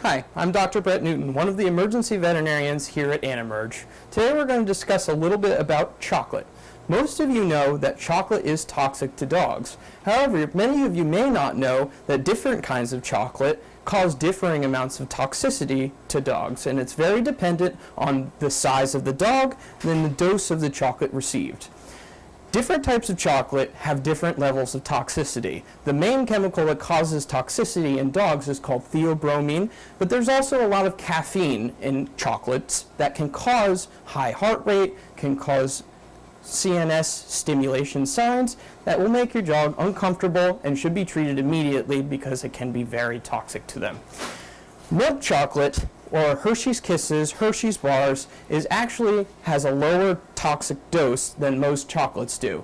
Hi, I'm Dr. Brett Newton, one of the emergency veterinarians here at Animerge. Today we're going to discuss a little bit about chocolate. Most of you know that chocolate is toxic to dogs. However, many of you may not know that different kinds of chocolate cause differing amounts of toxicity to dogs, and it's very dependent on the size of the dog and the dose of the chocolate received. Different types of chocolate have different levels of toxicity. The main chemical that causes toxicity in dogs is called theobromine, but there's also a lot of caffeine in chocolates that can cause high heart rate, can cause CNS stimulation signs that will make your dog uncomfortable and should be treated immediately because it can be very toxic to them. Milk chocolate, or Hershey's Kisses, Hershey's bars, has a lower toxic dose than most chocolates do.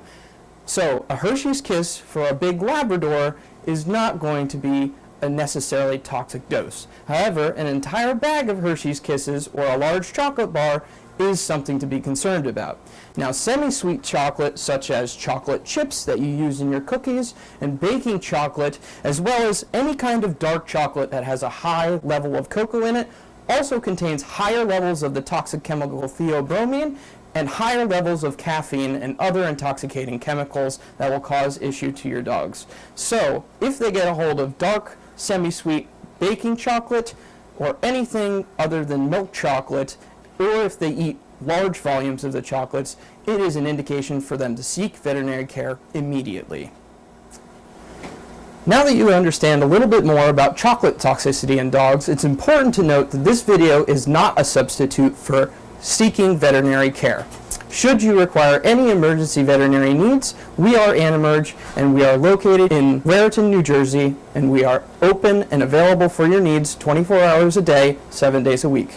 So a Hershey's Kiss for a big Labrador is not going to be a necessarily toxic dose. However, an entire bag of Hershey's Kisses or a large chocolate bar is something to be concerned about. Now, semi-sweet chocolate, such as chocolate chips that you use in your cookies, and baking chocolate, as well as any kind of dark chocolate that has a high level of cocoa in it, also contains higher levels of the toxic chemical theobromine and higher levels of caffeine and other intoxicating chemicals that will cause issue to your dogs. So, if they get a hold of dark, semi-sweet baking chocolate or anything other than milk chocolate, or if they eat large volumes of the chocolates, it is an indication for them to seek veterinary care immediately. Now that you understand a little bit more about chocolate toxicity in dogs, it's important to note that this video is not a substitute for seeking veterinary care. Should you require any emergency veterinary needs, we are Animerge, and we are located in Raritan, New Jersey, and we are open and available for your needs 24 hours a day, 7 days a week.